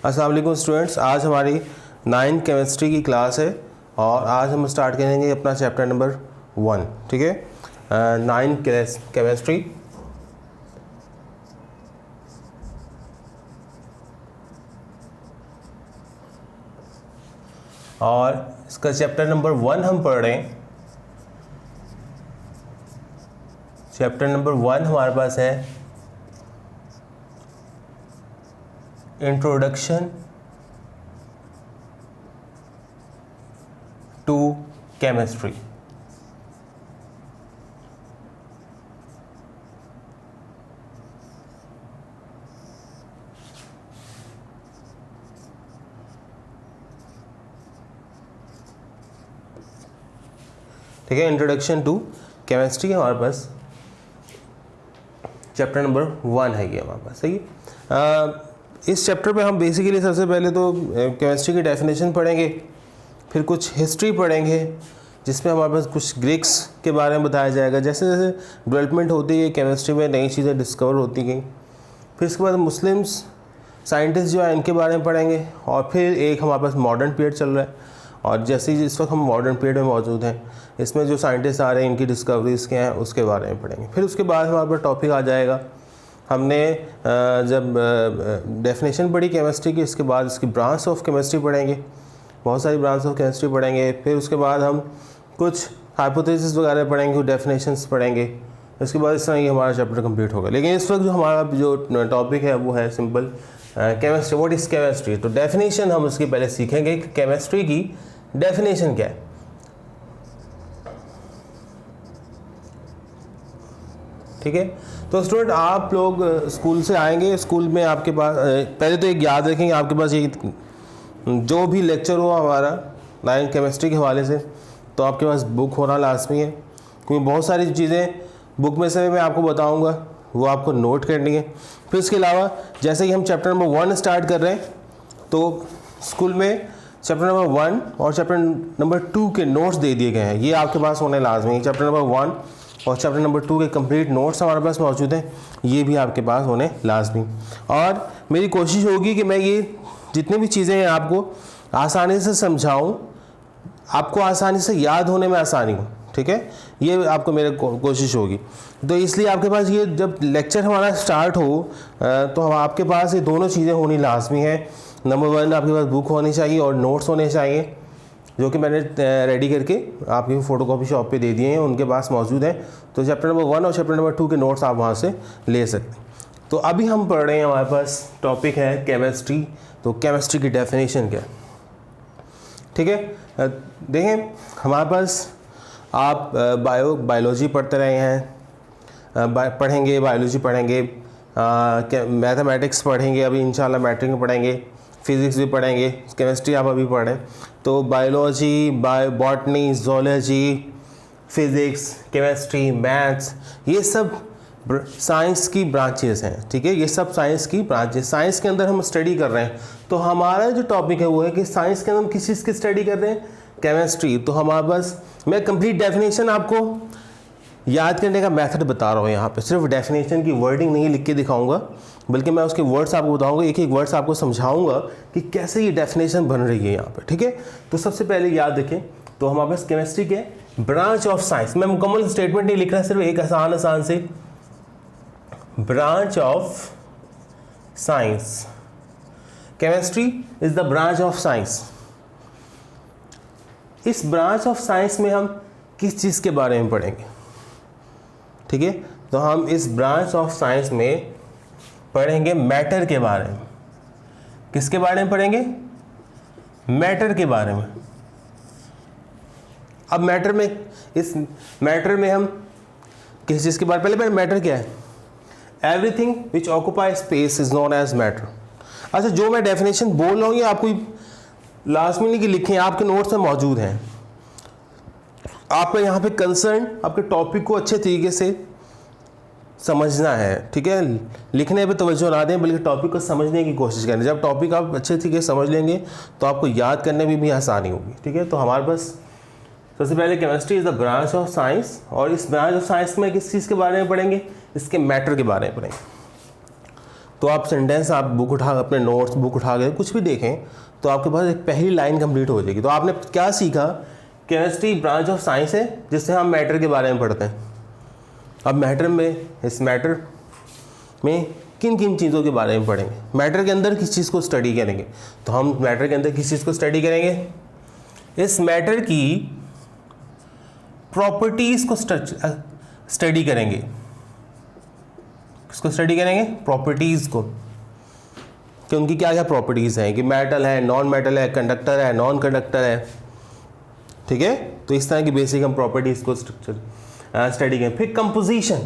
अस्सलाम वालेकुम स्टूडेंट्स, आज हमारी 9 केमिस्ट्री की क्लास है और आज हम स्टार्ट करेंगे अपना चैप्टर नंबर 1। ठीक है, 9 केमिस्ट्री। और इसका चैप्टर नंबर 1 हम पढ़ रहे हैं। चैप्टर नंबर 1 हमारे पास है इंट्रोडक्शन टू केमिस्ट्री। ठीक है, इंट्रोडक्शन टू केमिस्ट्री हमारे पास चैप्टर नंबर 1 है ये हमारे पास। सही है। इस चैप्टर पे हम बेसिकली सबसे पहले तो केमिस्ट्री की डेफिनेशन पढ़ेंगे, फिर कुछ हिस्ट्री पढ़ेंगे जिसमें हमारे पास कुछ ग्रीक्स के बारे में बताया जाएगा। जैसे जैसे डेवलपमेंट होती है केमिस्ट्री में, नई चीज़ें डिस्कवर होती गई। फिर इसके बाद मुस्लिम्स साइंटिस्ट जो है इनके बारे में पढ़ेंगे और फिर एक हमारे पास मॉडर्न पीरियड चल रहा है। और जैसे इस वक्त हम मॉडर्न पीरियड में मौजूद हैं, इसमें जो साइंटिस्ट आ रहे हैं इनकी डिस्कवरीज क्या हैं उसके बारे में पढ़ेंगे। फिर उसके बाद हमारे पास टॉपिक आ जाएगा, हमने जब डेफिनेशन पढ़ी केमिस्ट्री की, इसके बाद इसकी ब्रांच ऑफ केमिस्ट्री पढ़ेंगे, बहुत सारी ब्रांच ऑफ केमिस्ट्री पढ़ेंगे। फिर उसके बाद हम कुछ हाइपोथेसिस वगैरह पढ़ेंगे, कुछ डेफिनेशंस पढ़ेंगे। इसके बाद इस तरह ये हमारा चैप्टर कंप्लीट होगा। लेकिन इस वक्त जो हमारा जो टॉपिक है वो है simple chemistry. What is chemistry? तो डेफिनेशन हम उसकी पहले सीखेंगे कि केमिस्ट्री की डेफिनेशन क्या है। ठीक है, तो स्टूडेंट आप लोग स्कूल से आएंगे, स्कूल में आपके पास पहले तो एक याद रखेंगे, आपके पास ये जो भी लेक्चर हो हमारा 9 केमिस्ट्री के हवाले से तो आपके पास बुक होना लाजमी है, क्योंकि बहुत सारी चीज़ें बुक में से मैं आपको बताऊंगा वो आपको नोट करनी है। फिर इसके अलावा जैसे कि हम चैप्टर नंबर 1 स्टार्ट कर रहे हैं तो स्कूल में चैप्टर नंबर 1 और चैप्टर नंबर 2 के नोट्स दे दिए गए हैं, ये आपके पास होने लाजमी है। चैप्टर नंबर 1 और चैप्टर नंबर 2 के कंप्लीट नोट्स हमारे पास मौजूद हैं, ये भी आपके पास होने लाजमी। और मेरी कोशिश होगी कि मैं ये जितनी भी चीज़ें हैं आपको आसानी से समझाऊं, आपको आसानी से याद होने में आसानी हो। ठीक है, ये आपको मेरी कोशिश होगी। तो इसलिए आपके पास ये जब लेक्चर हमारा स्टार्ट हो तो हम आपके पास ये दोनों चीज़ें होनी लाजमी है। नंबर 1 आपके पास बुक होनी चाहिए और नोट्स होने चाहिए, जो कि मैंने रेडी करके आपकी फ़ोटोकॉपी शॉप पे दे दिए हैं, उनके पास मौजूद है। तो चैप्टर नंबर 1 और चैप्टर नंबर 2 के नोट्स आप वहाँ से ले सकते हैं। तो अभी हम पढ़ रहे हैं, हमारे पास टॉपिक है केमिस्ट्री। तो केमिस्ट्री की डेफिनेशन क्या है? ठीक है, देखें हमारे पास आप बायोलॉजी पढ़ते रहे हैं, पढ़ेंगे, बायोलॉजी पढ़ेंगे, मैथमेटिक्स पढ़ेंगे, अभी इंशाल्लाह मैट्रिक में पढ़ेंगे, फिज़िक्स भी पढ़ेंगे, केमिस्ट्री आप अभी पढ़ें। तो biology, botany, zoology, physics, chemistry, maths, ये सब साइंस की ब्रांचेस हैं। ठीक है, ये सब साइंस की ब्रांचेस, साइंस के अंदर हम स्टडी कर रहे हैं। तो हमारा जो टॉपिक है वो है कि साइंस के अंदर हम किस चीज़ की स्टडी कर रहे हैं? केमिस्ट्री। तो हमारे पास मैं कंप्लीट डेफिनेशन आपको याद करने का मेथड बता रहा हूँ। यहाँ पे सिर्फ डेफिनेशन की वर्डिंग नहीं लिख के दिखाऊंगा, बल्कि मैं उसके वर्ड्स आपको बताऊंगा, एक एक वर्ड्स आपको समझाऊंगा कि कैसे ये डेफिनेशन बन रही है यहाँ पे। ठीक है, तो सबसे पहले याद रखें, तो हमारे पास केमिस्ट्री के ब्रांच ऑफ साइंस, मैं मुकम्मल स्टेटमेंट नहीं लिख रहा, सिर्फ एक आसान से branch of science. Chemistry is the branch of science. इस ब्रांच ऑफ साइंस में हम किस चीज़ के बारे में पढ़ेंगे? ठीक है, तो हम इस ब्रांच ऑफ साइंस में पढ़ेंगे मैटर के बारे में। किसके बारे में पढ़ेंगे? मैटर के बारे में। अब मैटर में, इस मैटर में हम किस चीज़ के बारे में, पहले मैटर क्या है? Everything which occupy space is known as matter. अच्छा, जो मैं डेफिनेशन बोल रहा हूँ ये आपको लास्ट में नहीं कि लिखें, आपके नोट्स में मौजूद हैं। आपका यहाँ पे कंसर्न आपके टॉपिक को अच्छे तरीके से समझना है। ठीक है, लिखने पे तवज्जो ना दें, बल्कि टॉपिक को समझने की कोशिश करें। जब टॉपिक आप अच्छे तरीके से समझ लेंगे तो आपको याद करने में भी आसानी होगी। ठीक है, तो हमारे पास सबसे पहले chemistry is the branch of science, और इस ब्रांच ऑफ साइंस में किस चीज़ के बारे में पढ़ेंगे? इसके मैटर के बारे में पढ़ेंगे। तो आप सेंटेंस आप बुक उठा अपने नोट्स बुक उठा के कुछ भी देखें तो आपके पास एक पहली लाइन कंप्लीट हो जाएगी। तो आपने क्या सीखा, केमिस्ट्री ब्रांच ऑफ साइंस है जिससे हम मैटर के बारे में पढ़ते हैं। अब मैटर में, इस मैटर में किन किन चीज़ों के बारे में पढ़ेंगे, मैटर के अंदर किस चीज़ को स्टडी करेंगे। तो हम मैटर के अंदर किस चीज़ को स्टडी करेंगे, इस मैटर की प्रॉपर्टीज़ को स्टडी करेंगे। किसको स्टडी करेंगे, प्रॉपर्टीज़ को, कि उनकी क्या क्या प्रॉपर्टीज़ हैं, कि मेटल है, नॉन मेटल है, कंडक्टर है, नॉन कंडक्टर है, ठीक है। तो इस तरह की बेसिक हम प्रॉपर्टीज़ को स्टडी करें। फिर कंपोजिशन,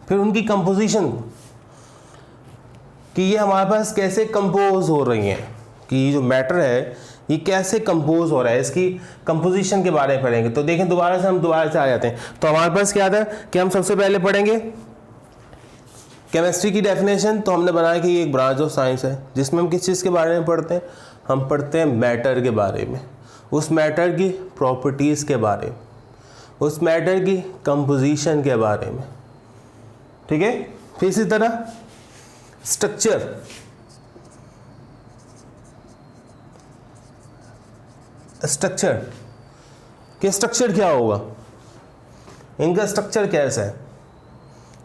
फिर उनकी कंपोजिशन कि ये हमारे पास कैसे कंपोज हो रही हैं, कि ये जो मैटर है ये कैसे कंपोज हो रहा है, इसकी कंपोजिशन के बारे में पढ़ेंगे। तो देखें हम दोबारा से आ जाते हैं। तो हमारे पास क्या था कि हम सबसे पहले पढ़ेंगे केमिस्ट्री की डेफिनेशन। तो हमने बनाया कि ये एक ब्रांच ऑफ साइंस है जिसमें हम किस चीज़ के बारे में पढ़ते हैं, हम पढ़ते हैं मैटर के बारे में, उस मैटर की प्रॉपर्टीज़ के बारे में, उस मैटर की कंपोजिशन के बारे में, ठीक है। फिर इसी तरह स्ट्रक्चर, कि स्ट्रक्चर क्या होगा, इनका स्ट्रक्चर कैसा है,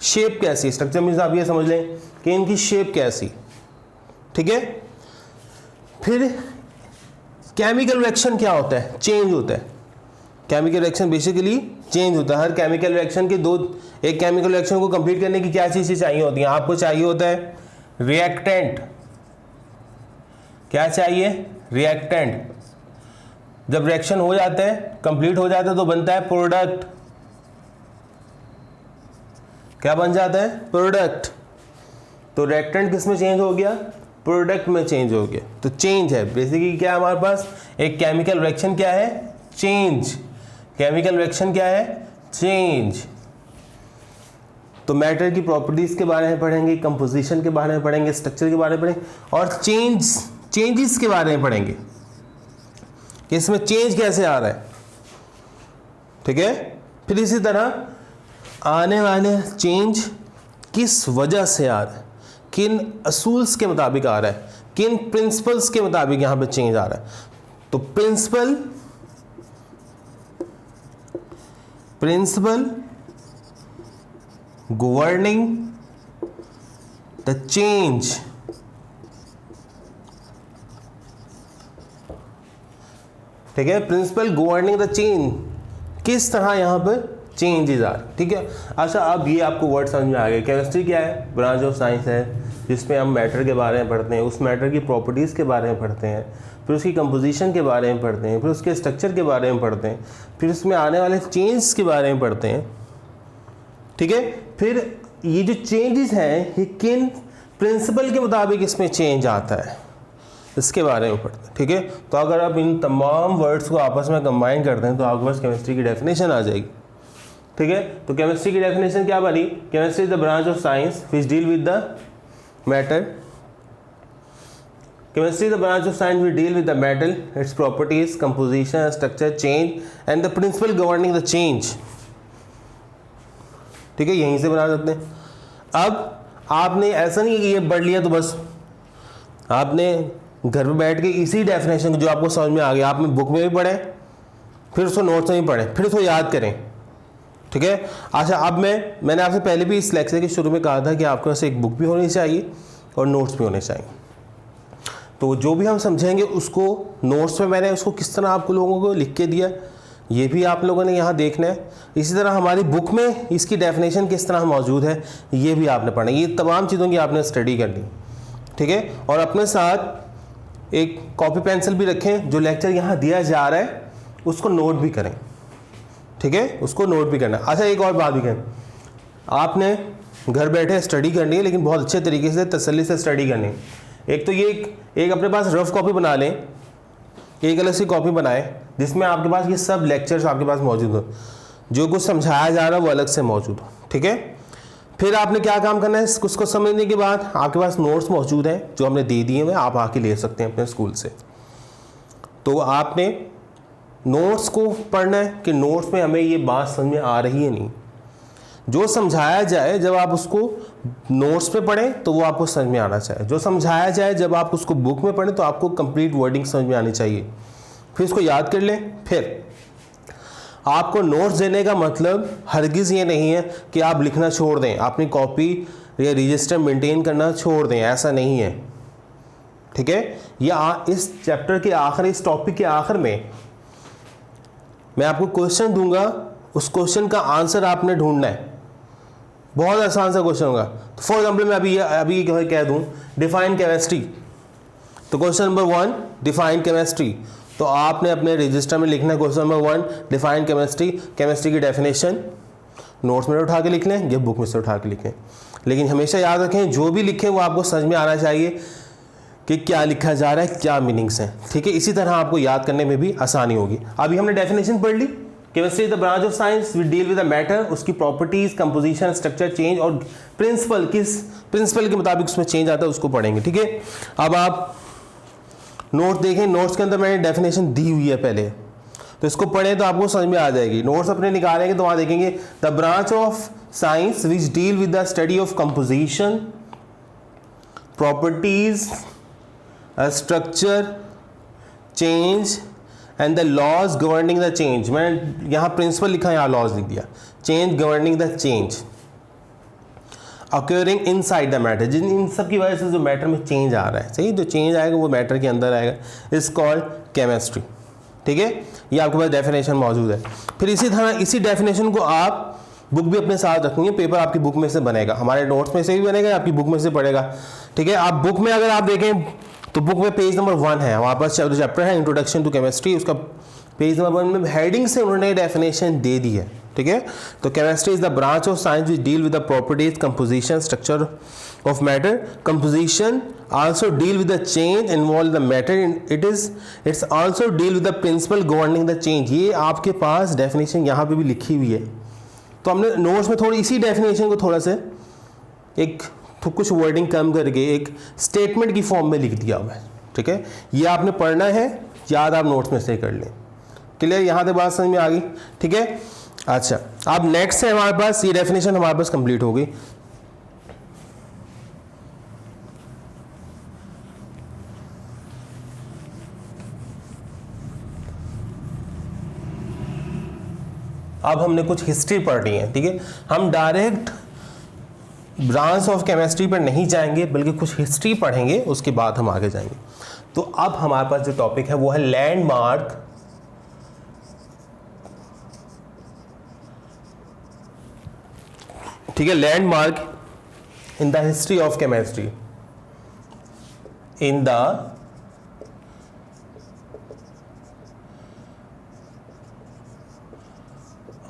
शेप कैसी, स्ट्रक्चर मीन्स आप ये समझ लें कि इनकी शेप कैसी, ठीक है। फिर केमिकल रिएक्शन क्या होता है, चेंज होता है। केमिकल रिएक्शन बेसिकली चेंज होता है। हर केमिकल रिएक्शन के एक केमिकल रिएक्शन को कंप्लीट करने की क्या चीज़ें चाहिए होती हैं, आपको चाहिए होता है रिएक्टेंट। क्या चाहिए, रिएक्टेंट। जब रिएक्शन हो जाता है, कंप्लीट हो जाता है, तो बनता है प्रोडक्ट। क्या बन जाता है, प्रोडक्ट। तो रिएक्टेंट किस में चेंज हो गया, प्रोडक्ट में चेंज हो गया। तो चेंज है बेसिकली क्या है हमारे पास, एक केमिकल रिएक्शन क्या है, चेंज। केमिकल रिएक्शन क्या है, चेंज। तो मैटर की प्रॉपर्टीज के बारे में पढ़ेंगे, कंपोजिशन के बारे में पढ़ेंगे, स्ट्रक्चर के बारे में पढ़ेंगे, और चेंजेस के बारे में पढ़ेंगे कि इसमें चेंज कैसे आ रहा है, ठीक है। फिर इसी तरह आने वाले चेंज किस वजह से आ रहा है, किन असूल्स के मुताबिक आ रहा है, किन प्रिंसिपल्स के मुताबिक यहां पे चेंज आ रहा है। तो प्रिंसिपल गवर्निंग द चेंज, ठीक है। प्रिंसिपल गवर्निंग द चेंज, किस तरह यहां पर चेंजेस आ रहे, ठीक है। अच्छा, अब ये आपको वर्ड समझ में आ गया। केमिस्ट्री क्या है, ब्रांच ऑफ साइंस है जिसमें हम मैटर के बारे में पढ़ते हैं, उस मैटर की प्रॉपर्टीज़ के बारे में पढ़ते हैं, फिर उसकी कंपोजिशन के बारे में पढ़ते हैं, फिर उसके स्ट्रक्चर के बारे में पढ़ते हैं, फिर उसमें आने वाले चेंज के बारे में पढ़ते हैं, ठीक है। फिर ये जो चेंजेस हैं ये किन प्रिंसिपल के मुताबिक इसमें चेंज आता है, इसके बारे में पढ़ते हैं, ठीक है। तो अगर आप इन तमाम वर्ड्स को आपस में कंबाइन करते हैं तो आपके पास केमिस्ट्री की डेफिनेशन आ जाएगी, ठीक है। तो केमिस्ट्री की डेफिनेशन क्या बनी, chemistry is the branch of science which deal with the matter. Chemistry is the branch of science which deal with the metal, its properties, composition, structure, change and the principle governing the change, ठीक है। यहीं से बना सकते हैं। अब आपने ऐसा नहीं कि ये पढ़ लिया तो बस, आपने घर में बैठ के इसी डेफिनेशन को जो आपको समझ में आ गया, आपने बुक में भी पढ़े, फिर उसको नोट्स में भी पढ़े, फिर उसको याद करें, ठीक है। अच्छा, अब मैंने आपसे पहले भी इस लेक्चर के शुरू में कहा था कि आपके पास एक बुक भी होनी चाहिए और नोट्स भी होने चाहिए। तो जो भी हम समझेंगे उसको नोट्स में मैंने उसको किस तरह आपको लोगों को लिख के दिया, ये भी आप लोगों ने यहाँ देखना है। इसी तरह हमारी बुक में इसकी डेफिनेशन किस तरह मौजूद है ये भी आपने पढ़ना है। ये तमाम चीज़ों की आपने स्टडी करनी, ठीक है। और अपने साथ एक कॉपी पेंसिल भी रखें, जो लेक्चर यहाँ दिया जा रहा है उसको नोट भी करें, ठीक है, उसको नोट भी करना। अच्छा, एक और बात भी करें, आपने घर बैठे स्टडी करनी है लेकिन बहुत अच्छे तरीके से तसल्ली से स्टडी करनी है। एक तो ये एक अपने पास रफ कॉपी बना लें, एक अलग सी कॉपी बनाएं जिसमें आपके पास ये सब लेक्चर्स आपके पास मौजूद हो, जो कुछ समझाया जा रहा है वो अलग से मौजूद हो, ठीक है। फिर आपने क्या काम करना है, उसको समझने के बाद आपके पास नोट्स मौजूद हैं जो हमने दे दिए हैं, आप आके ले सकते हैं अपने स्कूल से। तो आपने नोट्स को पढ़ना है कि नोट्स में हमें ये बात समझ में आ रही है नहीं। जो समझाया जाए जब आप उसको नोट्स पे पढ़ें तो वो आपको समझ में आना चाहिए, जो समझाया जाए जब आप उसको बुक में पढ़ें तो आपको कंप्लीट वर्डिंग समझ में आनी चाहिए। फिर इसको याद कर लें। फिर आपको नोट्स देने का मतलब हरगिज़ ये नहीं है कि आप लिखना छोड़ दें, अपनी कॉपी या रजिस्टर मेंटेन करना छोड़ दें, ऐसा नहीं है, ठीक है। या इस चैप्टर के आखिर, इस टॉपिक के आखिर में मैं आपको क्वेश्चन दूंगा, उस क्वेश्चन का आंसर आपने ढूंढना है। बहुत आसान सा क्वेश्चन होगा। तो फॉर एग्जाम्पल मैं अभी कह दूं डिफाइन केमिस्ट्री, तो क्वेश्चन नंबर 1 डिफाइन केमिस्ट्री, तो आपने अपने रजिस्टर में लिखना है question number 1 define chemistry, chemistry की डेफिनेशन नोट्स में उठा के लिख लें या बुक में से उठा के लिखें। लेकिन हमेशा याद रखें जो भी लिखें वो आपको समझ में आना चाहिए कि क्या लिखा जा रहा है, क्या मीनिंग्स हैं, ठीक है। इसी तरह आपको याद करने में भी आसानी होगी। अभी हमने डेफिनेशन पढ़ ली, chemistry is the branch of science we deal with the matter, उसकी प्रॉपर्टीज, कंपोजिशन, स्ट्रक्चर, चेंज और प्रिंसिपल, किस प्रिंसिपल के मुताबिक उसमें चेंज आता है उसको पढ़ेंगे, ठीक है। अब आप नोट्स देखें, नोट्स के अंदर मैंने डेफिनेशन दी हुई है पहले, तो इसको पढ़ें तो आपको समझ में आ जाएगी। नोट्स अपने निकालेंगे तो वहाँ देखेंगे the branch of science which deal with the study of composition, properties, structure, change and the laws governing the change. मैंने यहाँ प्रिंसिपल लिखा है, यहाँ लॉज लिख दिया। Change governing the change occurring inside the matter, जिन इन सब की वजह से जो मैटर में चेंज आ रहा है, सही, जो चेंज आएगा वो मैटर के अंदर आएगा, इज कॉल्ड केमिस्ट्री, ठीक है। ये आपके पास डेफिनेशन मौजूद है। फिर इसी तरह इसी डेफिनेशन को आप बुक भी अपने साथ रखेंगे, पेपर आपकी बुक में से बनेगा, हमारे नोट्स में से भी बनेगा, आपकी बुक में से पड़ेगा, ठीक है। आप बुक में अगर आप देखें तो बुक में पेज नंबर 1 है, हमारे पास चैप्टर है इंट्रोडक्शन टू केमिस्ट्री, उसका पेज नंबर 1 में हेडिंग से उन्होंने डेफिनेशन दे दी है, ठीक है। तो chemistry is the branch of science which deal with the properties, composition, structure of matter, composition also deal with the change involve the matter, its also deal with the principle governing the change. ये आपके पास definition यहाँ पे भी लिखी हुई है। तो हमने नोट्स में थोड़ी इसी डेफिनेशन को थोड़ा सा एक तो कुछ वर्डिंग कम करके एक स्टेटमेंट की फॉर्म में लिख दिया हुआ है, ठीक है। ये आपने पढ़ना है, याद आप नोट्स में से कर लें। क्लियर, यहाँ तक बात समझ में आ गई, ठीक है। अच्छा, अब नेक्स्ट है हमारे पास, ये डेफिनेशन हमारे पास कंप्लीट हो गई। अब हमने कुछ हिस्ट्री पढ़नी है, ठीक है। हम डायरेक्ट ब्रांच ऑफ केमिस्ट्री पर नहीं जाएंगे बल्कि कुछ हिस्ट्री पढ़ेंगे, उसके बाद हम आगे जाएंगे। तो अब हमारे पास जो टॉपिक है वो है लैंडमार्क, ठीक है, landmark in the history of chemistry, in the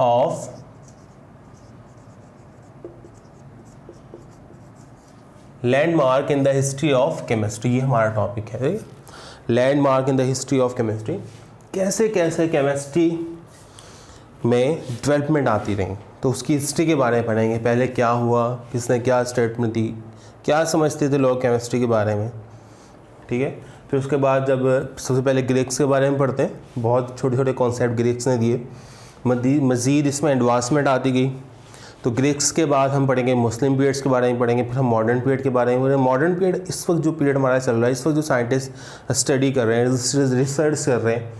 of landmark in the history of chemistry, ये हमारा टॉपिक है। Landmark in the history of chemistry, कैसे कैसे केमिस्ट्री में डेवलपमेंट आती रही, तो उसकी हिस्ट्री के बारे में पढ़ेंगे। पहले क्या हुआ, किसने क्या स्टेटमेंट दी, क्या समझते थे लोग केमिस्ट्री के बारे में, ठीक है। फिर उसके बाद जब सबसे पहले ग्रीक्स के बारे में पढ़ते हैं, बहुत छोटे छोटे कॉन्सेप्ट ग्रीक्स ने दिए, मज़ीद इसमें एडवांसमेंट आती गई। तो ग्रीक्स के बाद हम पढ़ेंगे मुस्लिम पीरियड्स के बारे में पढ़ेंगे, फिर हम मॉडर्न पीरियड के बारे में पढ़ेंगे। मॉडर्न पीरियड इस वक्त जो पीरियड हमारा चल रहा है, इस वक्त जो साइंटिस्ट स्टडी कर रहे हैं, रिसर्च कर रहे हैं,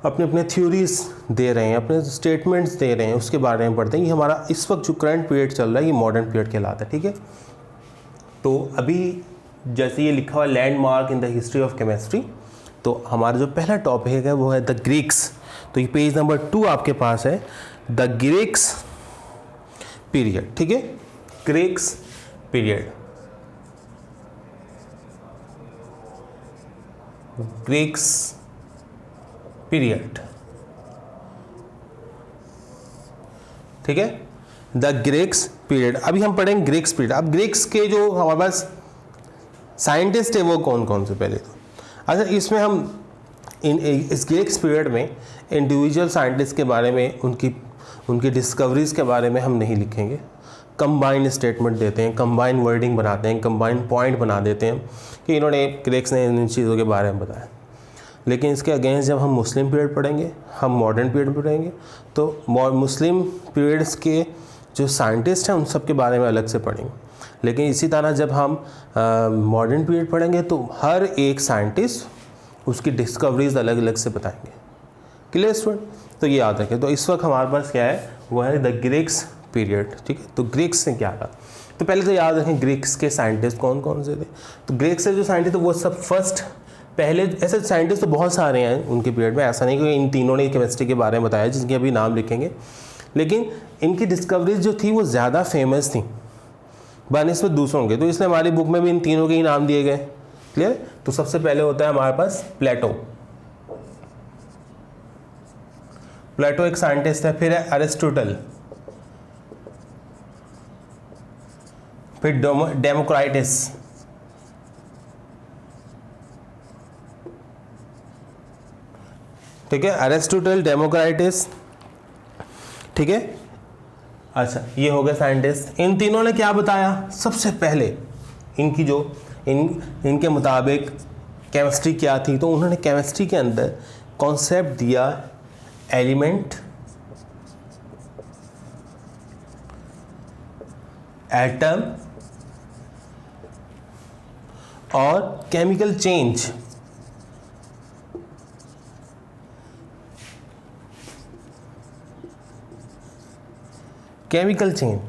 अपने अपने थ्योरीज दे रहे हैं, अपने स्टेटमेंट्स दे रहे हैं, उसके बारे में पढ़ते हैं। ये हमारा इस वक्त जो करंट पीरियड चल रहा है ये मॉडर्न पीरियड कहलाता है, ठीक है। तो अभी जैसे ये लिखा हुआ landmark in the history of chemistry, तो हमारा जो पहला टॉपिक है वो है द ग्रीक्स। तो ये पेज नंबर 2 आपके पास है, द ग्रीक्स पीरियड, ठीक है, ग्रीक्स पीरियड, ग्रीक्स पीरियड, ठीक है, द ग्रीक्स पीरियड। अभी हम पढ़ेंगे ग्रीक्स पीरियड। अब ग्रीक्स के जो हमारे पास साइंटिस्ट है वो कौन कौन से, पहले तो अच्छा इसमें हम इस ग्रीक्स पीरियड में इंडिविजुअल साइंटिस्ट के बारे में, उनकी डिस्कवरीज के बारे में हम नहीं लिखेंगे। कंबाइंड स्टेटमेंट देते हैं, कंबाइंड वर्डिंग बनाते हैं, कंबाइंड पॉइंट बना देते हैं कि इन्होंने ग्रीक्स ने इन चीज़ों के बारे में बताया। लेकिन इसके अगेंस्ट जब हम मुस्लिम पीरियड पढ़ेंगे, हम मॉडर्न पीरियड पढ़ेंगे, तो मुस्लिम पीरियड्स के जो साइंटिस्ट हैं उन सब के बारे में अलग से पढ़ेंगे। लेकिन इसी तरह जब हम मॉडर्न पीरियड पढ़ेंगे तो हर एक साइंटिस्ट उसकी डिस्कवरीज अलग अलग से बताएंगे। Clear student? तो ये याद रखें। तो इस वक्त हमारे पास क्या है, वो है द ग्रीक्स पीरियड। ठीक है, तो ग्रीक्स ने क्या कहा, तो पहले तो याद रखें ग्रीक्स के साइंटिस्ट कौन कौन से थे। तो ग्रीक्स से जो साइंटिस्ट थे वो सब फर्स्ट पहले, ऐसे साइंटिस्ट तो बहुत सारे हैं उनके पीरियड में, ऐसा नहीं कि इन तीनों ने केमिस्ट्री के बारे में बताया जिनके अभी नाम लिखेंगे, लेकिन इनकी डिस्कवरीज जो थी वो ज़्यादा फेमस थी बनस्बत दूसरों के। तो इसलिए हमारी बुक में भी इन तीनों के ही नाम दिए गए। क्लियर? तो सबसे पहले होता है हमारे पास प्लेटो। प्लेटो एक साइंटिस्ट है। फिर है अरिस्टोटल, फिर डेमोक्राइटिस, ठीक है, अरिस्टोटल, डेमोक्राइटिस, ठीक है। अच्छा, ये हो गए साइंटिस्ट। इन तीनों ने क्या बताया, सबसे पहले इनकी जो इनके मुताबिक केमिस्ट्री क्या थी, तो उन्होंने केमिस्ट्री के अंदर कॉन्सेप्ट दिया एलिमेंट, एटम और केमिकल चेंज। केमिकल चेंज,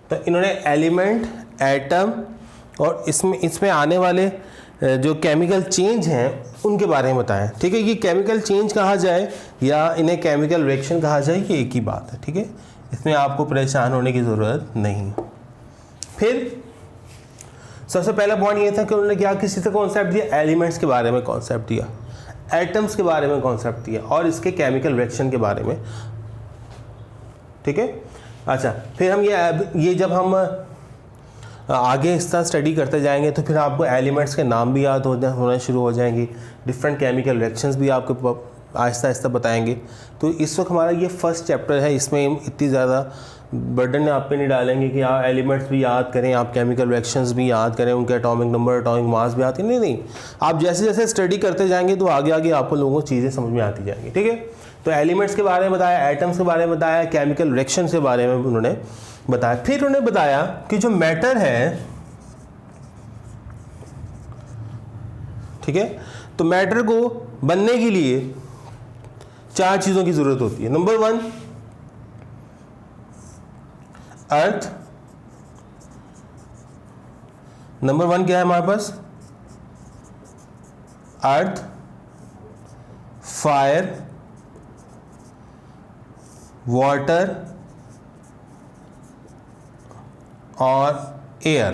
तो इन्होंने एलिमेंट, एटम और इसमें आने वाले जो केमिकल चेंज हैं उनके बारे में बताएं। ठीक है, ये केमिकल चेंज कहा जाए या इन्हें केमिकल रिएक्शन कहा जाए, ये एक ही बात है। ठीक है, इसमें आपको परेशान होने की ज़रूरत नहीं। फिर सबसे पहला पॉइंट ये था कि उन्होंने क्या किसी से कॉन्सेप्ट दिया, एलिमेंट्स के बारे में कॉन्सेप्ट दिया, एटम्स के बारे में कॉन्सेप्ट दिया और इसके केमिकल रिएक्शन के बारे में। ठीक है, अच्छा, फिर हम ये जब हम आगे इस तरह स्टडी करते जाएंगे तो फिर आपको एलिमेंट्स के नाम भी याद होना शुरू हो जाएंगे, डिफरेंट केमिकल रिएक्शंस भी आपको आहिस्ता आहिस्ता बताएंगे। तो इस वक्त हमारा ये फर्स्ट चैप्टर है, इसमें इतनी ज़्यादा बर्डन आप पे नहीं डालेंगे कि आप एलिमेंट्स भी याद करें, आप केमिकल रिएक्शंस भी याद करें, उनके एटॉमिक नंबर, एटॉमिक मास भी याद करें। नहीं, आप जैसे जैसे स्टडी करते जाएंगे तो आगे आगे आपको लोगों को चीज़ें समझ में आती जाएंगी। ठीक है, तो एलिमेंट्स के बारे में बताया, एटम्स के बारे में बताया, केमिकल रिएक्शन के बारे में उन्होंने बताया। फिर उन्होंने बताया कि जो मैटर है, ठीक है, तो मैटर को बनने के लिए 4 चीज़ों की ज़रूरत होती है। नंबर 1 अर्थ। नंबर 1 क्या है हमारे पास, अर्थ, फायर, वाटर और एयर।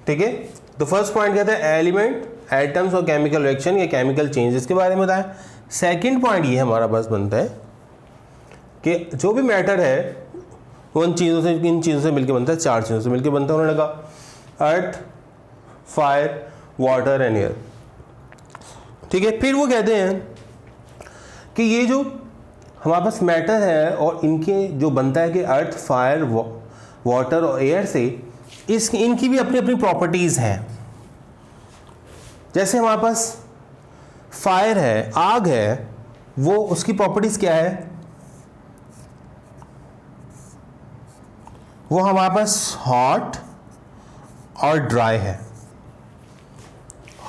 ठीक है, तो फर्स्ट पॉइंट कहते हैं एलिमेंट, एटम्स और केमिकल रिएक्शन या केमिकल चेंजेस के बारे में बताया। सेकंड पॉइंट ये हमारा पास बनता है कि जो भी मैटर है वो इन चीज़ों से मिलकर बनता है, 4 चीज़ों से मिलकर बनता है। उन्होंने कहा अर्थ, फायर, वाटर एंड एयर। ठीक है, फिर वो कहते हैं कि ये जो हमारे पास मैटर है और इनके जो बनता है कि अर्थ, फायर, वाटर और एयर से इनकी भी अपनी अपनी प्रॉपर्टीज़ हैं। जैसे हमारे पास फायर है, आग है, वो उसकी प्रॉपर्टीज़ क्या है, वो हमारे पास हॉट और ड्राई है,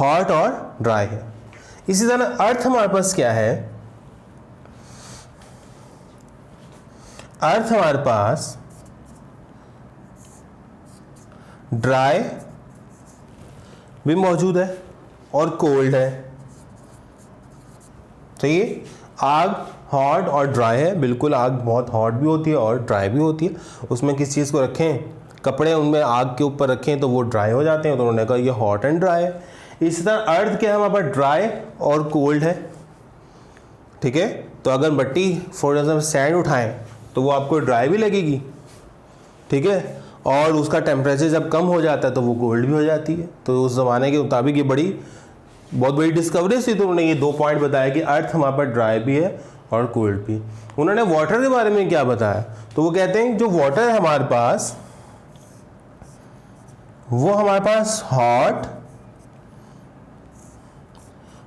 हॉट और ड्राई है। इसी तरह अर्थ हमारे पास क्या है, अर्थ हमारे पास ड्राई भी मौजूद है और कोल्ड है। सही है, आग हॉट और ड्राई है, बिल्कुल आग बहुत हॉट भी होती है और ड्राई भी होती है। उसमें किस चीज़ को रखें, कपड़े उनमें आग के ऊपर रखें तो वो ड्राई हो जाते हैं, तो उन्होंने कहा ये हॉट एंड ड्राई है। इसी तरह अर्थ क्या है हमारे पास, ड्राई और कोल्ड है। ठीक है, तो अगर मिट्टी फॉर एग्जाम्पल सैंड उठाएं तो वो आपको ड्राई भी लगेगी। ठीक है, और उसका टेम्परेचर जब कम हो जाता है तो वो कोल्ड भी हो जाती है। तो उस ज़माने के मुताबिक ये बहुत बड़ी डिस्कवरी थी। तो उन्होंने ये 2 पॉइंट बताया कि अर्थ हमारे पास ड्राई भी है और कोल्ड भी। उन्होंने वाटर के बारे में क्या बताया, तो वो कहते हैं जो वाटर है हमारे पास, वो हमारे पास हॉट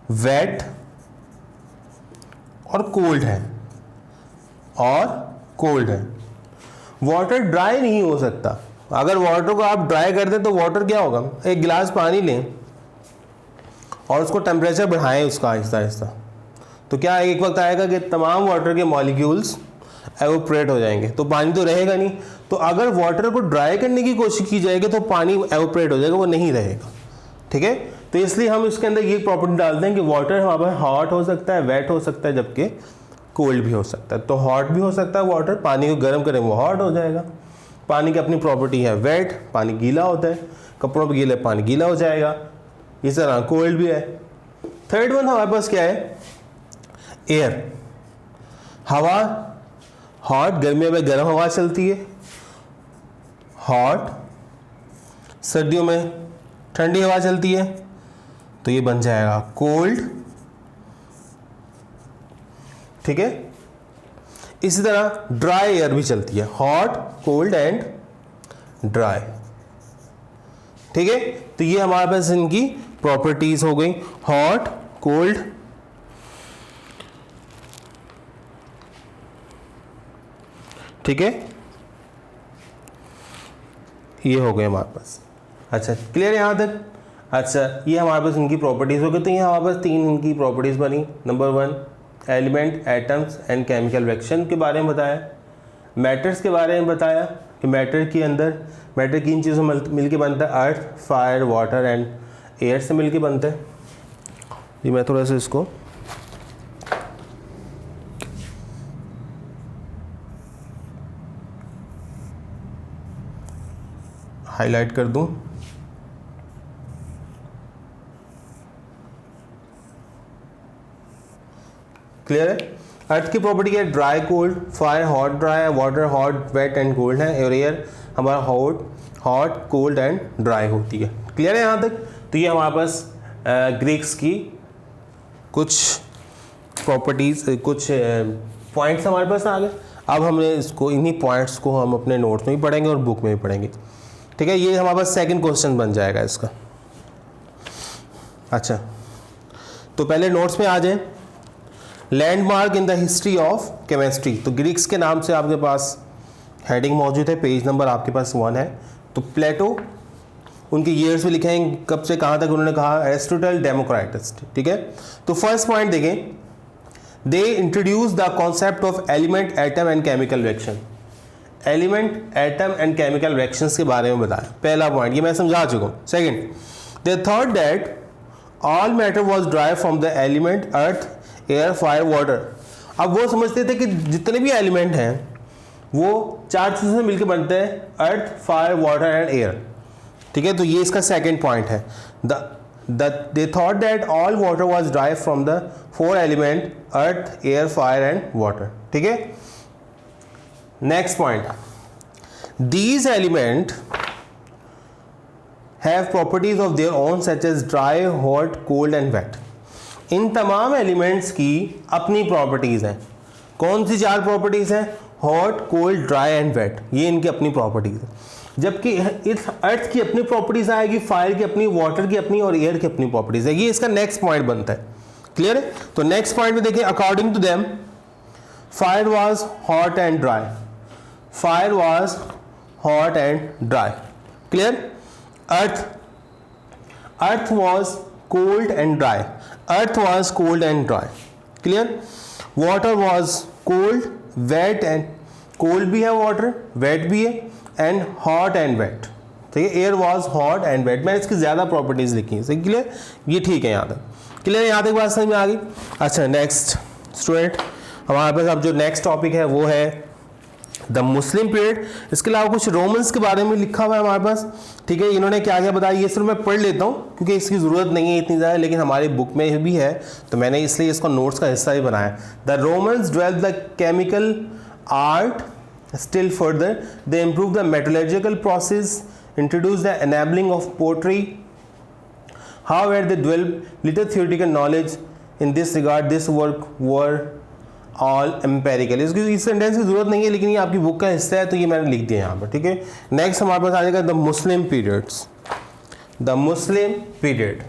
वेट और कोल्ड है, वाटर ड्राई नहीं हो सकता। अगर वाटर को आप ड्राई कर दें तो वाटर क्या होगा, एक गिलास पानी लें और उसको टेम्परेचर बढ़ाएं उसका आहिस्ता आहिस्ता, तो क्या एक वक्त आएगा कि तमाम वाटर के मॉलिक्यूल्स एवोपरेट हो जाएंगे, तो पानी तो रहेगा नहीं। तो अगर वाटर को ड्राई करने की कोशिश की जाएगी तो पानी एवोपरेट हो जाएगा, वो नहीं रहेगा। ठीक है, तो इसलिए हम इसके अंदर ये प्रॉपर्टी डालते हैं कि वाटर हमारे पास हॉट हो सकता है, वेट हो सकता है, जबकि कोल्ड भी हो सकता है। तो हॉट भी हो सकता है वाटर, पानी को गर्म करें वो हॉट हो जाएगा। पानी की अपनी प्रॉपर्टी है वेट, पानी गीला होता है, कपड़ों पर गीला पानी गीला हो जाएगा। इस तरह कोल्ड भी है। थर्ड वन हमारे पास क्या है, एयर, हवा। हॉट, गर्मियों में गर्म हवा चलती है, हॉट, सर्दियों में ठंडी हवा चलती है, तो ये बन जाएगा कोल्ड। ठीक है, इसी तरह ड्राई एयर भी चलती है, हॉट, कोल्ड एंड ड्राई। ठीक है, तो ये हमारे पास इनकी प्रॉपर्टीज हो गई, हॉट, कोल्ड, ठीक है, ये हो गए हमारे पास। अच्छा, क्लियर यहां तक। अच्छा, ये हमारे पास इनकी प्रॉपर्टीज हो गई। तो ये हमारे पास तीन इनकी प्रॉपर्टीज बनी। Number 1 element, atoms and chemical reaction के बारे में बताया, मैटर्स के बारे में बताया कि मैटर के अंदर मैटर किन चीज़ों से मिलके बनता है, अर्थ, फायर, वाटर एंड एयर से मिलके बनता है। ये मैं थोड़ा सा इसको हाईलाइट कर दूं। क्लियर है। अर्थ की प्रॉपर्टी है dry cold, fire hot dry है, water hot wet and cold है, और एयर हमारा हॉट कोल्ड एंड ड्राई होती है। क्लियर है यहाँ तक। तो ये हमारे पास ग्रीक्स की कुछ प्रॉपर्टीज, कुछ पॉइंट्स हमारे पास आ गए। अब हमने इसको, इन्हीं पॉइंट्स को हम अपने नोट्स में भी पढ़ेंगे और बुक में भी पढ़ेंगे। ठीक है, ये हमारे पास सेकंड क्वेश्चन बन जाएगा इसका। अच्छा, तो पहले नोट्स में आ जाए। Landmark in the history of chemistry, तो ग्रीक्स के नाम से आपके पास हेडिंग मौजूद है, पेज नंबर आपके पास 1 है। तो प्लेटो, उनके ईयर्स भी लिखे हैं, कब से कहाँ तक उन्होंने कहा, एरिस्टोटल, डेमोक्राइटस। ठीक है, तो फर्स्ट पॉइंट देखें, they introduce the concept of element, atom and chemical reaction. Element, atom and chemical reactions के बारे में बताया, पहला पॉइंट, ये मैं समझा चुका हूँ। Second, they thought that all matter was drive from the element earth, air, fire, water. अब वो समझते थे कि जितने भी एलिमेंट हैं वो 4 चीज़ों से मिलकर बनते हैं, earth, fire, water and air. ठीक है, तो ये इसका सेकेंड पॉइंट है। They thought that all water was drive from the 4 element earth, air, fire and water. ठीक है, next point, these element have properties of their own such as dry, hot, cold and wet. इन तमाम elements की अपनी properties हैं। कौन सी 4 properties हैं, hot, cold, dry and wet, ये इनकी अपनी प्रॉपर्टीज है। जबकि इस अर्थ की अपनी प्रॉपर्टीज आएगी, फायर की अपनी, वाटर की अपनी और एयर की अपनी प्रॉपर्टीज है। ये इसका नेक्स्ट पॉइंट बनता है। क्लियर है। तो नेक्स्ट पॉइंट में देखिए, according to them fire was hot and dry, fire was hot and dry. Clear. Earth was cold and dry, earth was cold and dry. Clear. Water was cold, wet and, cold भी है water, wait भी है, and hot and wet. ठीक है, air was hot and wet. मैंने इसकी ज्यादा properties लिखी है। क्लियर, ये ठीक है यहाँ तक। क्लियर, यहाँ तक बात समझ में आ गई। अच्छा, नेक्स्ट स्टूडेंट, हमारे पास अब जो नेक्स्ट टॉपिक है वो है द मुस्लिम पीरियड। इसके अलावा कुछ रोमन्स के बारे में लिखा हुआ है हमारे पास। ठीक है, इन्होंने क्या क्या बताया, ये सिर्फ मैं पढ़ लेता हूँ क्योंकि इसकी ज़रूरत नहीं है इतनी ज़्यादा, लेकिन हमारी बुक में भी है तो मैंने इसलिए इसको नोट्स का हिस्सा ही बनाया। The Romans developed the chemical art still further. They improved the metallurgical process, introduced the enabling of pottery. However, they developed little theoretical knowledge in this regard. This work were all empirical. इस sentence की जरूरत नहीं है लेकिन ये आपकी book का हिस्सा है तो ये मैंने लिख दिया यहाँ पर। ठीक है, नेक्स्ट हमारे पास आ जाएगा the Muslim periods. The Muslim period,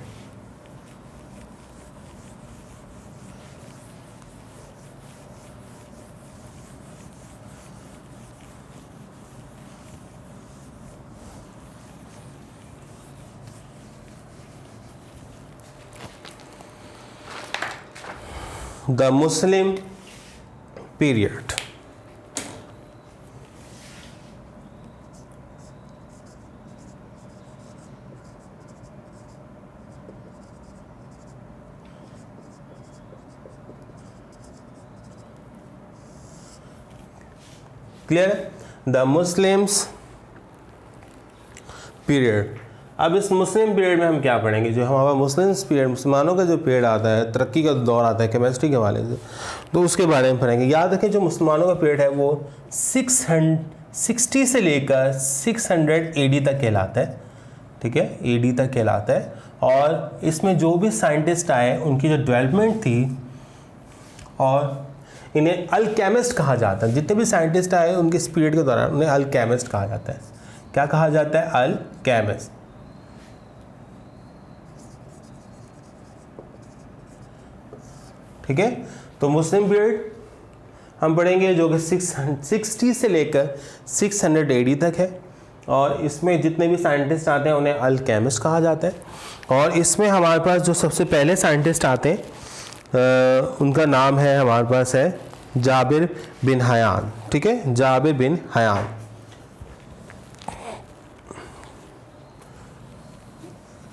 the Muslim period. Clear है? The Muslims period. अब इस मुस्लिम पीरियड में हम क्या पढ़ेंगे? जो हमारा मुस्लिम्स पीरियड, मुसलमानों का जो पीरियड आता है, तरक्की का दौर आता है केमिस्ट्री के हवाले से, तो उसके बारे में पढ़ेंगे। याद रखें जो मुसलमानों का पीरियड है वो 660 से लेकर 600 AD तक कहलाता है। ठीक है, AD तक कहलाता है। और इसमें जो भी साइंटिस्ट आए उनकी जो डेवलपमेंट थी, और इन्हें अल्केमिस्ट कहा जाता है। जितने भी साइंटिस्ट आए उनके इस पीरियड के दौरान उन्हें अल्केमिस्ट कहा जाता है। क्या कहा जाता है? अल्केमिस्ट। ठीक है, तो मुस्लिम पीरियड हम पढ़ेंगे जो कि 660 से लेकर 600 AD तक है। और इसमें जितने भी साइंटिस्ट आते हैं उन्हें अल्केमिस्ट कहा जाता है। और इसमें हमारे पास जो सबसे पहले साइंटिस्ट आते हैं उनका नाम है, हमारे पास है जाबिर बिन हयान। ठीक है, जाबिर बिन हयान।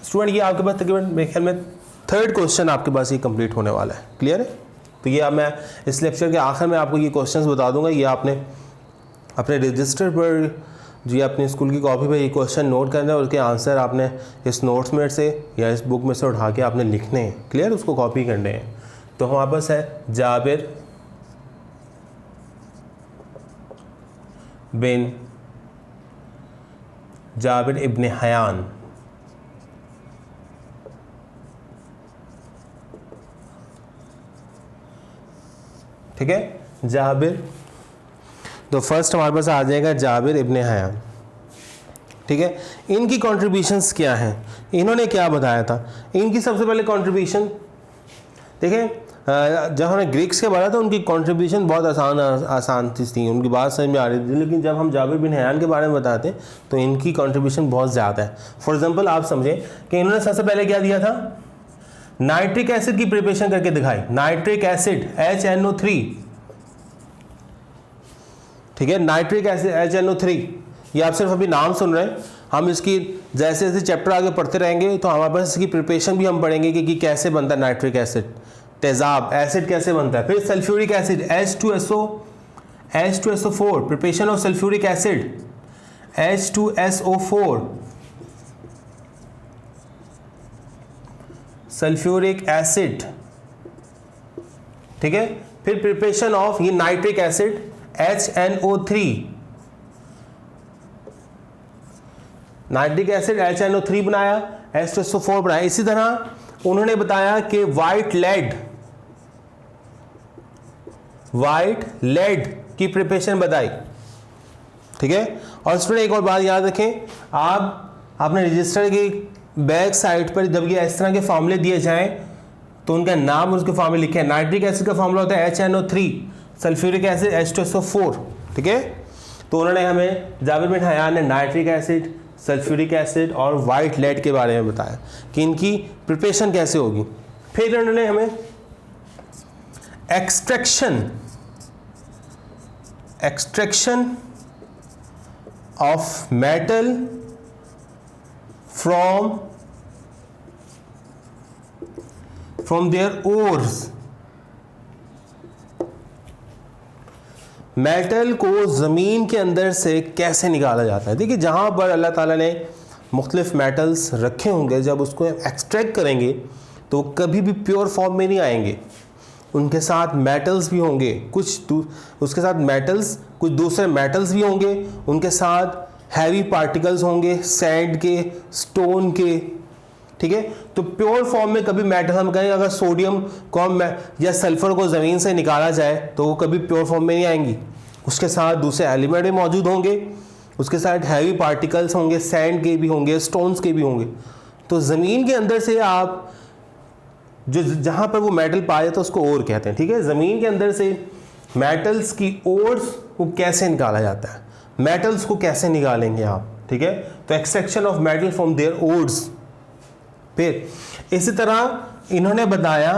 स्टूडेंट ये आपके पास तकरीबन मेरे ख्याल में 3rd क्वेश्चन आपके पास ये कंप्लीट होने वाला है। क्लियर है? तो ये अब मैं इस लेक्चर के आखिर में आपको ये क्वेश्चंस बता दूंगा। ये आपने अपने रजिस्टर पर, जी अपनी स्कूल की कॉपी पर ये क्वेश्चन नोट करना है और उसके आंसर आपने इस नोट्स में से या इस बुक में से उठा के आपने लिखने हैं। क्लियर? उसको कॉपी करने हैं। तो हमारे पास है जाबिर इब्न हयान। ठीक है, जाबिर, तो फर्स्ट हमारे पास आ जाएगा जाबिर इब्न हयान। ठीक है, इनकी कॉन्ट्रीब्यूशंस क्या हैं? इन्होंने क्या बताया था? इनकी सबसे पहले कॉन्ट्रीब्यूशन देखिए, जब हमने ग्रीक्स के बारे में था उनकी कॉन्ट्रीब्यूशन बहुत आसान थी, उनकी बात समझ में आ रही थी। लेकिन जब हम जाबिर बिन हयान के बारे में बताते हैं तो इनकी कॉन्ट्रीब्यूशन बहुत ज़्यादा है। फॉर एग्जांपल आप समझें कि इन्होंने सबसे पहले क्या दिया था? नाइट्रिक एसिड की प्रिपरेशन करके दिखाई। Nitric acid HNO3। ठीक है, नाइट्रिक एसिड HNO3, ये आप सिर्फ अभी नाम सुन रहे हैं। हम इसकी जैसे जैसे चैप्टर आगे पढ़ते रहेंगे तो हमारे पास इसकी प्रिपरेशन भी हम पढ़ेंगे कि कैसे बनता है नाइट्रिक एसिड, तेजाब एसिड कैसे बनता है। फिर sulphuric acid H2SO4, preparation of sulphuric acid H2SO4, sulphuric acid. ठीक है, फिर प्रिपरेशन ऑफ ये nitric acid HNO3, nitric acid HNO3 बनाया, H2SO4 बनाया। इसी तरह उन्होंने बताया कि वाइट लेड की प्रिपरेशन बताई। ठीक है, और स्टूडेंट एक और बात याद रखें, आप अपने रजिस्टर की बैक साइड पर जब ये इस तरह के फॉर्मूले दिए जाएं तो उनका नाम उसके फॉर्मूले लिखे। नाइट्रिक एसिड का फॉर्मूला होता है HNO3, सल्फ्यूरिक एसिड H2SO4। ठीक है, तो उन्होंने हमें, जाबिर बिन हयान ने नाइट्रिक एसिड, सल्फ्यूरिक एसिड और वाइट लेड के बारे में बताया कि इनकी प्रिपरेशन कैसे होगी। फिर उन्होंने हमें extraction of metal from their ores, metal को ज़मीन के अंदर से कैसे निकाला जाता है। देखिए, जहाँ पर अल्लाह ताला ने मुख्तलिफ मेटल्स रखे होंगे, जब उसको एक्सट्रैक्ट करेंगे तो कभी भी प्योर फॉर्म में नहीं आएंगे। उनके साथ मेटल्स भी होंगे, उसके साथ मेटल्स, कुछ दूसरे मेटल्स भी होंगे, उनके साथ हैवी पार्टिकल्स होंगे, सैंड के, स्टोन के। ठीक है, तो प्योर फॉर्म में कभी मेटल, हम कहें अगर सोडियम को हम या सल्फर को ज़मीन से निकाला जाए तो वो कभी प्योर फॉर्म में नहीं आएंगी। उसके साथ दूसरे एलिमेंट भी मौजूद होंगे, उसके साथ हैवी पार्टिकल्स होंगे, सैंड के भी होंगे, स्टोन्स के भी होंगे। तो ज़मीन के अंदर से आप जो जहाँ पर वो मेटल पाया तो उसको ओर कहते हैं। ठीक है, ज़मीन के अंदर से मेटल्स की ओर्स को कैसे निकाला जाता है, मेटल्स को कैसे निकालेंगे आप। ठीक है, तो extraction of metal from their ores. फिर इसी तरह इन्होंने बताया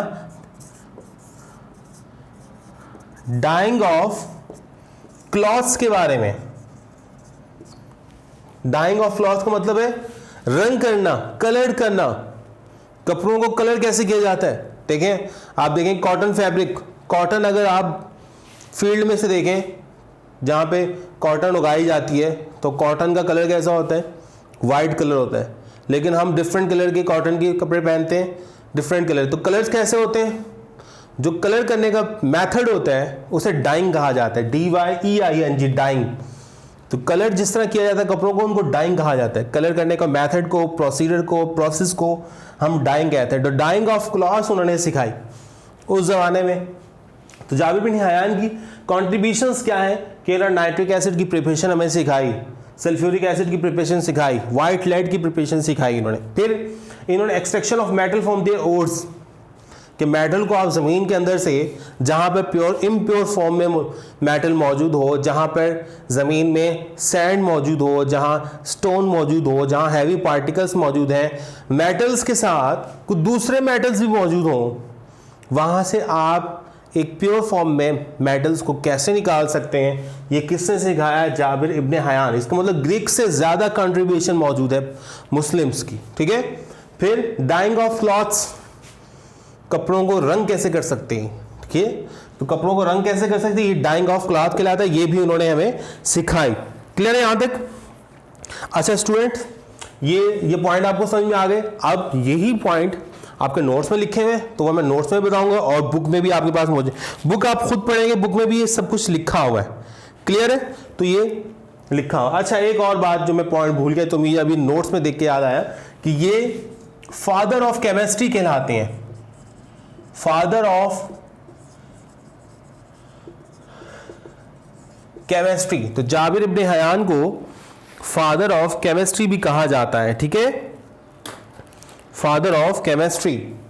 डाइंग ऑफ क्लॉथ्स के बारे में। डाइंग ऑफ क्लॉथ का मतलब है रंग करना, कलर करना। कपड़ों को कलर कैसे किया जाता है? देखें, आप देखें कॉटन फैब्रिक, कॉटन अगर आप फील्ड में से देखें जहाँ पे कॉटन उगाई जाती है तो कॉटन का कलर कैसा होता है? वाइट कलर होता है। लेकिन हम डिफरेंट कलर के कॉटन के कपड़े पहनते हैं, डिफरेंट कलर। तो कलर्स कैसे होते हैं? जो कलर करने का मेथड होता है उसे डाइंग कहा जाता है, DYEING, डाइंग। तो कलर जिस तरह किया जाता है कपड़ों को, उनको डाइंग कहा जाता है। कलर करने का मेथड को, प्रोसीजर को, प्रोसेस को हम डाइंग कहते हैं। तो डाइंग ऑफ क्लॉथ्स उन्होंने सिखाई उस जमाने में। तो जाबिर बिन हयान की कॉन्ट्रीब्यूशंस क्या है कि नाइट्रिक एसिड की प्रिपरेशन हमें सिखाई, सल्फ्यूरिक एसिड की प्रिपरेशन सिखाई, व्हाइट लाइट की प्रिपरेशन सिखाई इन्होंने। फिर इन्होंने extraction of metal from their ores, कि मेटल को आप ज़मीन के अंदर से जहाँ पर प्योर इम्प्योर फॉर्म में मेटल मौजूद हो, जहाँ पर ज़मीन में सैंड मौजूद हो, जहाँ स्टोन मौजूद हो, जहाँ हैवी पार्टिकल्स मौजूद हैं, मेटल्स के साथ कुछ दूसरे मेटल्स भी मौजूद हों, वहाँ से आप एक प्योर फॉर्म में मेटल्स को कैसे निकाल सकते हैं, ये किसने सिखाया? जाबिर इब्ने हयान। इसका मतलब ग्रीक से ज़्यादा कंट्रीब्यूशन मौजूद है मुस्लिम्स की, ठीक है। फिर डाइंग ऑफ क्लॉथ्स, कपड़ों को रंग कैसे कर सकते हैं, ठीक है। तो कपड़ों को रंग कैसे कर सकते हैं, ये डाइंग ऑफ क्लॉथ कहलाता है। ये भी उन्होंने हमें सिखाई। क्लियर है यहाँ तक? अच्छा स्टूडेंट, ये पॉइंट आपको समझ में आ गए। अब यही पॉइंट आपके नोट्स में लिखे हुए हैं तो वह मैं नोट्स में बताऊंगा और बुक में भी आपके पास मौजूद। बुक आप खुद पढ़ेंगे, बुक में भी ये सब कुछ लिखा हुआ है। क्लियर है? तो ये लिखा हुआ। अच्छा, एक और बात जो मैं पॉइंट भूल गया तो मुझे अभी नोट्स में देख के याद आया कि ये फादर ऑफ केमिस्ट्री कहलाते हैं। फादर ऑफ केमिस्ट्री, तो जाबिर इब्ने हयान को फादर ऑफ केमिस्ट्री भी कहा जाता है, ठीक है। Father of chemistry.